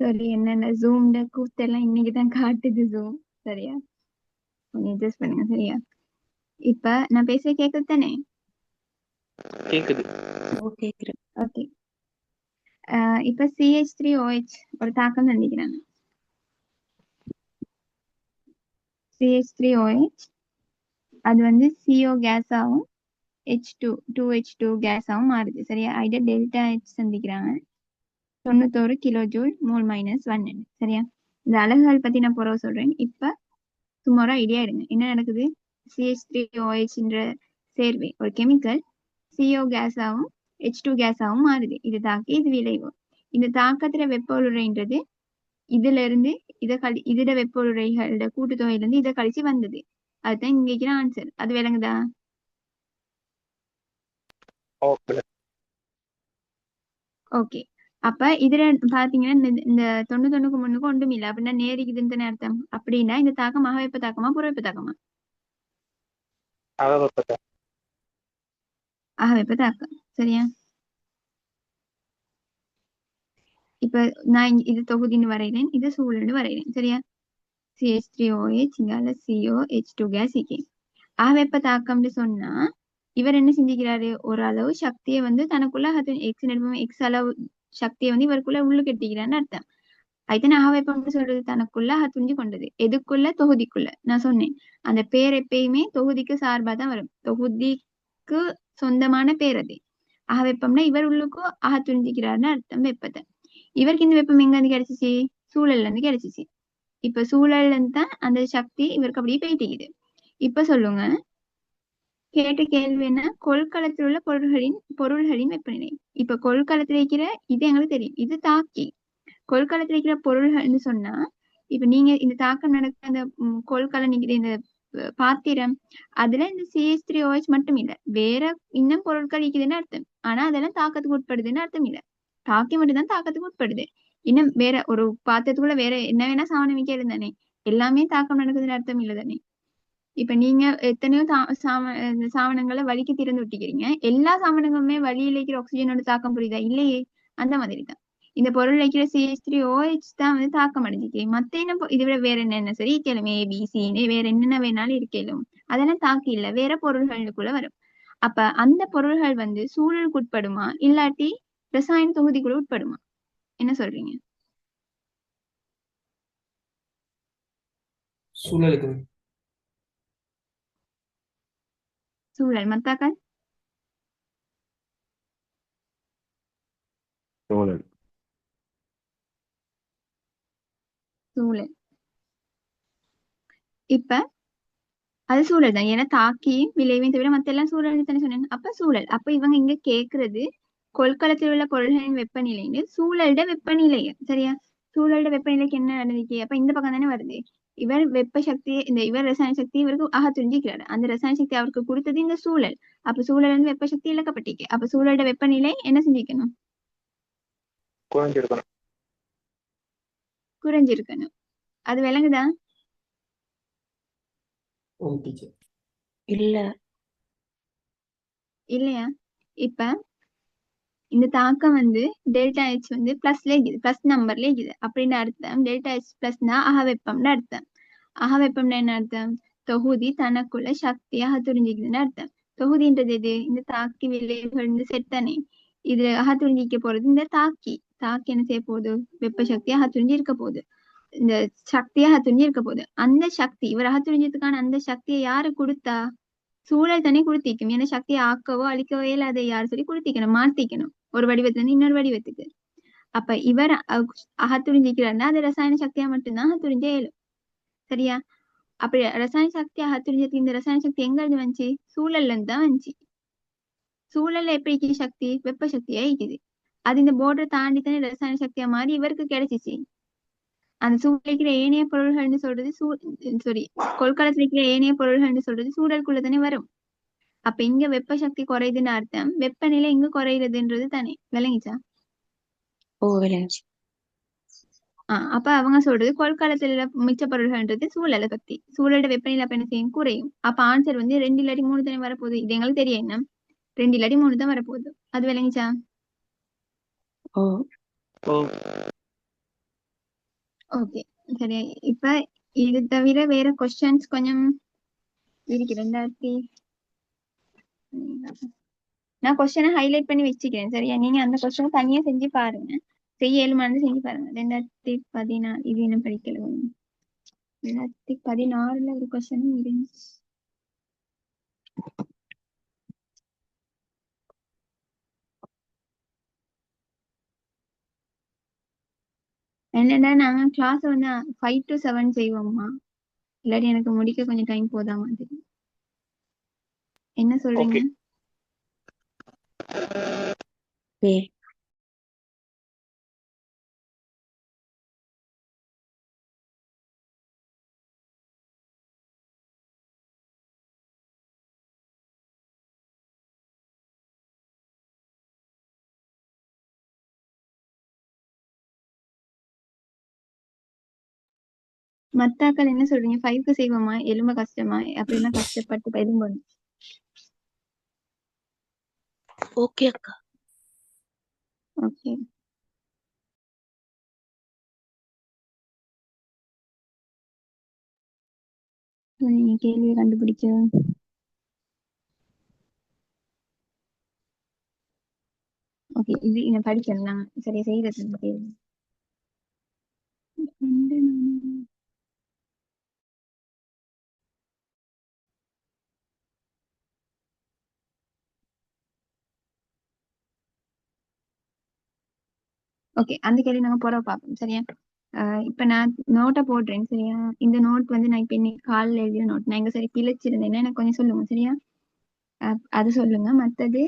Sorry, என்னென்ன ஜூம்ல கூத்தெல்லாம் இன்னைக்கு தான் காட்டுது ஜூம். சரியா, கொஞ்சம் அட்ஜஸ்ட் பண்ணுங்க. சரியா, இப்ப நான் பேச கேக்குது தானே? கேக்குது. கேக்குது. ஓகே. இப்ப CH3OH ஒரு தாக்கம் சந்திக்கிறாங்க. CH3OH அது வந்து CO கேஸ் ஆகும், H2 கேஸ் ஆகும் மாறுது. சரியா, இதை டெல்டா H சந்திக்கிறாங்க. 91 கிலோ ஜூல் மோல் -1. சரியா, இந்த அலகுகள் பத்தி நான் பிறகு சொல்றேன். இப்ப சுமாரா ஐடியா எடுங்க என்ன நடக்குது. CH3OH சேர்வை ஒரு கெமிக்கல் CO கேஸ் ஆகும் H2 கேஸ் ஆகும் மாறுது. இது தாக்கி இது விளைவு. இந்த தாக்கத்துல வெப்ப உருளைன்றது இதுல இருந்து இதோட வெப்ப உருளைகளோட கூட்டுத்தொகையில இருந்து இதை கழிச்சு வந்தது. அதுதான் இங்க இருக்கிற ஆன்சர். அது விளங்குதா? ஓகே. அப்ப இதுல பாத்தீங்கன்னா இந்த 91க்கு 3க்கு ஒன்றும் இல்லை அப்படின்னா நேரிக்குதுன்னு அர்த்தம். அப்படின்னா இந்த தாக்கம் அகவெப்ப தாக்கமா புறவெப்ப தாக்கமா? அகவெப்ப தாக்கம். சரியா, இப்ப நான் இது தொகுதின்னு வரைகிறேன், இது சூழல்னு வரைகிறேன். சரியா, CH3OH இங்கால CO H2 கேஸ் இக்கே. அகவெப்ப தாக்கம்னு சொன்னா இவர் என்ன செஞ்சுக்கிறாரு, ஒரு அளவு சக்தியை வந்து தனக்குள்ள எக்ஸ் அளவு சக்தியை வந்து இவருக்குள்ள உள்ளு கட்டிக்கிறான்னு அர்த்தம். அதுதான் அகவெப்பம்னு சொல்றது, தனக்குள்ள துணிஞ்சு கொண்டது. எதுக்குள்ள? தொகுதிக்குள்ள. நான் சொன்னேன் அந்த பேர் எப்பயுமே தொகுதிக்கு சார்பா தான் வரும். தொகுதிக்கு சொந்தமான பேர் அது. அகவெப்பம்னா இவர் உள்ளுக்கு துணிஞ்சிக்கிறாருன்னு அர்த்தம் வெப்பத்தை. இவருக்கு இந்த வெப்பம் எங்க இருந்து கிடைச்சிச்சு? சூழல்ல இருந்து கிடைச்சிச்சு. இப்ப சூழல்ல இருந்து தான் அந்த சக்தி இவருக்கு அப்படியே போயிட்டு. இப்ப சொல்லுங்க, கேட்ட கேள்வி என்ன? கொள்கலத்தில் உள்ள பொருள்களின் வெப்பநிலை. இப்ப கொள்கலத்தில் இருக்கிற இது எங்களுக்கு தெரியும், இது தாக்கி. கொள்கலத்தில் இருக்கிற பொருள்கள்னு சொன்னா இப்ப நீங்க இந்த தாக்கம் நடக்க அந்த கொள்கலம் நிக்கிற இந்த பாத்திரம், அதுல இந்த CH3OH மட்டும் இல்ல, வேற இன்னும் பொருட்கள் இருக்குதுன்னு அர்த்தம். ஆனா அதெல்லாம் தாக்கத்துக்கு உட்படுதுன்னு அர்த்தம் இல்ல. தாக்கி மட்டும்தான் தாக்கத்துக்கு உட்படுது. இன்னும் வேற ஒரு பாத்திரத்துக்குள்ள வேற என்ன வேணா சாமானம் வைக்க இருந்தானே, எல்லாமே தாக்கம் நடக்குதுன்னு அர்த்தம் இல்ல தானே. இப்ப நீங்க எத்தனையோ சாமானங்களை வலிக்கு திறந்து விட்டுக்கிறீங்க, எல்லா சாமானங்களுமே வலியில இருக்கிற ஆக்சிஜனோட தாக்கம் புரியுதா? இல்லையே. அந்த மாதிரி தான் இந்த பொருள் வைக்கிற CH3OH தான் வந்து தாக்கம் அடைஞ்சிக்கு. மத்த என்ன இதை விட வேற என்னென்ன சரி கேளும், ABC வேற என்னென்ன வேணாலும் இருக்கலும், அதெல்லாம் தாக்கி இல்ல, வேற பொருள்களுக்குள்ள வரும். அப்ப அந்த பொருள்கள் வந்து சூழலுக்கு உட்படுமா இல்லாட்டி ரசாயன தொகுதிக்குள்ள உட்படுமா? என்ன சொல்றீங்க? சூழலுக்கு. சூழல். மத்தாக்கள்? சூழல். சூழல். இப்ப அது சூழல் தான், ஏன்னா தாக்கியும் விளைவையும் தவிர மத்த எல்லாம் சூழல் தானே சொன்னேன். அப்ப சூழல். அப்ப இவங்க இங்க கேக்குறது கொள்கலத்தில் உள்ள பொருள்களின் வெப்பநிலைன்னு சூழலோட வெப்பநிலைய. சரியா, சூழலோட வெப்பநிலைக்கு என்ன நடந்துச்சு? அப்ப இந்த பக்கம் தானே வருது. இவர் வெப்ப சக்தி, இவர் ரசாயன சக்தி இவருக்கு துரிஞ்சிக்கிறாரு. அந்த ரசாயன சக்தி அவருக்கு கொடுத்தது இந்த சூழல். அப்ப சூழல் வந்து வெப்ப சக்தி இழக்கப்பட்டிருக்கு. அப்ப சூழலோட வெப்பநிலை என்ன செஞ்சிக்கணும்? குறைஞ்சிருக்கணும். அது விளங்குதா? இல்ல இல்லையா? இப்ப இந்த தாக்கம் வந்து டெல்டா H வந்து பிளஸ்ல இருக்குது, பிளஸ் நம்பர்ல இருக்குது அப்படின்னு அர்த்தம். டெல்டா H பிளஸ்னா அகவெப்பம்னு அர்த்தம். அகவெப்பம்னா என்ன அர்த்தம்? தொகுதி தனக்குள்ள சக்தியாக துரிஞ்சிக்குதுன்னு அர்த்தம். தொகுதின்றது எது? இந்த தாக்கி விளைவுகள் இந்த செட் தானே. இது துரிஞ்சிக்க போறது இந்த தாக்கி. தாக்கி என்ன செய்ய போகுது? வெப்ப சக்தியாக துரிஞ்சு இருக்க போகுது. இந்த சக்தியாக துரிஞ்சு இருக்க போகுது. அந்த சக்தி இவர் துரிஞ்சதுக்கான அந்த சக்தியை யாரு கொடுத்தா? சூழல் தானே கொடுத்திக்கும். ஏன்னா சக்தியை ஆக்கவோ அழிக்கவோ இல்லாத யாரு சொல்லி கொடுத்திக்கணும், மாத்திக்கணும் ஒரு வடிவத்துல இருந்து இன்னொரு வடிவத்துக்கு. அப்ப இவர் அகத்துறிஞ்சிக்கிறாருன்னா அது ரசாயன சக்தியா மட்டும்தான் அகத்துறிஞ்ச இயலும். சரியா, அப்படி ரசாயன சக்தி அகத்துறிஞ்சதுக்கு இந்த ரசாயன சக்தி எங்க இருந்து வந்துச்சு? சூழல்ல இருந்து தான் வந்துச்சு. சூழல்ல எப்படி இருக்குது சக்தி? வெப்ப சக்தியா இருக்குது. அது இந்த போர்டரை தாண்டி தானே ரசாயன சக்தியா மாறி இவருக்கு கிடைச்சிச்சு. அந்த சூழல் இருக்கிற ஏனைய பொருள்கள்னு சொல்றது கொள்கலத்துல இருக்கிற ஏனைய பொருள்கள்னு சொல்றது சூழலுக்குள்ள தானே வரும். அப்ப இங்க வெப்ப சக்தி குறையுதுன்னு அர்த்தம், வெப்பநிலை இங்க குறையுதுன்றது தானே. விளங்கிச்சா? விளங்குச்சு. அப்ப அவங்க சொல்றது கொள்கலத்துல மிச்ச பொருள்கள்ன்றது சூழலை பத்தி. சூழலோட வெப்பநிலை அப்ப என்ன செய்யும்? குறையும். அப்ப ஆன்சர் வந்து 2 இல்லாட்டி 3 தானே வரப்போகுது. இது எங்களுக்கு தெரியும் என்ன, 2 இல்லாட்டி 3 தான் வரப்போகுது. அது விளங்கிச்சா? ஓகே சரியா. இப்ப இது தவிர வேற கொஸ்டின்ஸ் கொஞ்சம் இருக்கு. 2000 நான் கொஸ்டினை ஹைலைட் பண்ணி வச்சுக்கிறேன் சரியா. நீங்க அந்த கொஸ்டினை தனியா செஞ்சு பாருங்க. செய்ய 7 செஞ்சு பாருங்க. 2014 இது என்ன படிக்கல. 2016 ஒரு கொஸ்டின் இருந்துச்சு. என்னன்னா நாங்க கிளாஸ் வந்து 5 to 7 செய்வோம்மா. இல்லாட்டி எனக்கு முடிக்க கொஞ்சம் டைம் போதா மாதிரி. என்ன சொல்றீங்க? ஓகே. ஓகே. மத்தாக்கள் என்ன சொல்றீங்க? 5க்கு செய்வோமா? எலும்ப கஷ்டமா? அப்படிலாம் கஷ்டப்பட்டு எலும்பணும். ஓகே அக்கா. ஓகே. நீங்க கேள்வியை கண்டுபிடிக்க ஓகே. இது என்ன படிக்கலாம் சரி செய்யறது கேள்வி. ஓகே அந்த கேள்வி நாங்க போற பார்ப்போம் சரியா. இப்ப நான் நோட்டை போடுறேன் சரியா. இந்த நோட் வந்து நான் இப்ப இன்னைக்கு காலைல எழுதிய நோட். நான் எங்க சரி பிழைச்சிருந்தேன்னா எனக்கு கொஞ்சம் சொல்லுங்க சரியா. அது சொல்லுங்க. மத்தது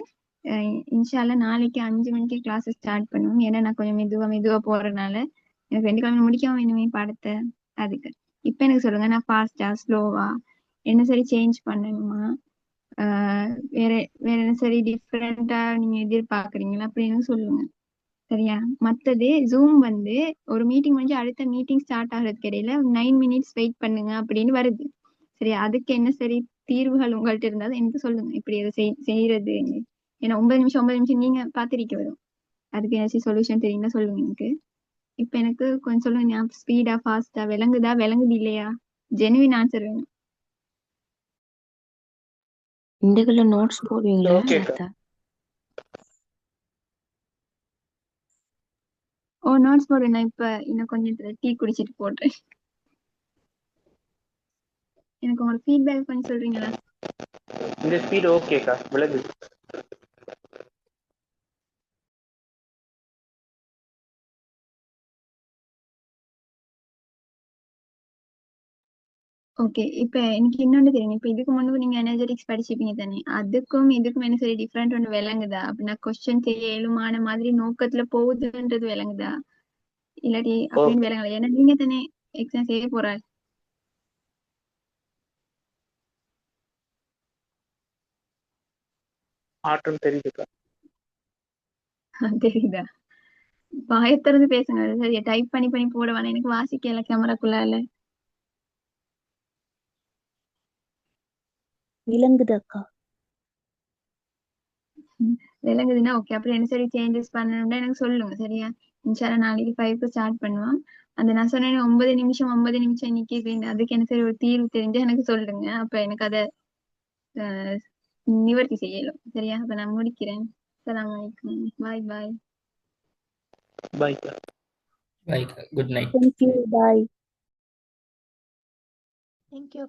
இன்ஷால்லா நாளைக்கு 5 மணிக்கு கிளாஸ் ஸ்டார்ட் பண்ணுவோம். ஏன்னா நான் கொஞ்சம் மெதுவா போறதுனால எனக்கு 2 கிழமை முடிக்கவும் வேணுமே பாடத்தை. அதுக்கு இப்ப எனக்கு சொல்லுங்க. நான் ஃபாஸ்டா ஸ்லோவா என்ன சரி சேஞ்ச் பண்ணணுமா? வேற வேற என்ன சரி டிஃப்ரெண்டா நீங்க எதிர்பார்க்கறீங்களா அப்படின்னு சொல்லுங்க சரியா. மத்தது ஜூம் வந்து ஒரு மீட்டிங் முடிஞ்சு அடுத்த மீட்டிங் ஸ்டார்ட் ஆகிறதுக்கு இடையில 9 மினிட்ஸ் வெயிட் பண்ணுங்க அப்படின்னு வருது சரியா. அதுக்கு என்ன சரி தீர்வுகள் உங்கள்ட்ட இருந்தாலும் எனக்கு சொல்லுங்க. இப்படி அதை செய்யறது. ஏன்னா 9 நிமிஷம் நீங்க பாத்திருக்க வரும். அதுக்கு ஏதாச்சும் சொல்யூஷன் தெரியுங்களா சொல்லுங்க எனக்கு. இப்ப எனக்கு கொஞ்சம் சொல்லுங்க. நான் ஸ்பீடா ஃபாஸ்டா விளங்குது இல்லையா? ஜெனுவின் ஆன்சர் வேணும். இந்தக்குள்ள நோட்ஸ் போடுவீங்களா ஓகேக்கா. அத்தா? ஓ நோட்ஸ் போடுறேன். நான் இப்ப இன்னும் கொஞ்சம் டீ குடிச்சிட்டு போடுறேன். எனக்கு உங்களோட ஃபீட்பேக் கொஞ்சம் சொல்றீங்களா? இந்த ஸ்பீடு ஓகேக்கா, விலகுது. ஓகே. இப்ப எனக்கு இன்னொன்னு தெரியும். இப்ப இதுக்கு முன்பு நீங்க எனர்ஜெட்டிக்ஸ் படிச்சிருப்பீங்க தானே. அதுக்கும் இதுக்கும் என்ன சரி டிஃப்ரெண்ட் ஒன்று விளங்குதா? அப்படின்னா கொஸ்டின் செய்ய இயலுமான மாதிரி நோக்கத்துல போகுதுன்றது விளங்குதா? இல்லாட்டி அப்படின்னு ஓகே. விளங்கல. ஏன்னா நீங்க தானே எக்ஸாம் செய்ய போறாரு. மாற்றம் தெரியுதுக்கா. தெரியுதா? வாயத்திறந்து பேசுங்க. சரியா டைப் பண்ணி பண்ணி போட வேணாம். எனக்கு வாசிக்கல கேமராக்குள்ளால. விளங்குது அக்கா. விளங்குதுன்னா ஓகே. அப்புறம் என்ன சரி சேஞ்சஸ் பண்ணணும்னா எனக்கு சொல்லுங்க சரியா. இன்ஷால்லா நாளைக்கு 5க்கு ஸ்டார்ட் பண்ணுவோம். அந்த நான் சொன்னேன் 9 நிமிஷம் நிக்கிது. அதுக்கு என்ன சரி ஒரு தீர்வு தெரிஞ்சு எனக்கு சொல்லுங்க. அப்ப எனக்கு அதை நிவர்த்தி செய்யலாம் சரியா. அப்ப நான் முடிக்கிறேன். அஸ்ஸலாமு அலைக்கும். பாய் பாய். பாய்க்கா. Bye. Good night. தேங்க்யூ. பாய். தேங்க்யூ.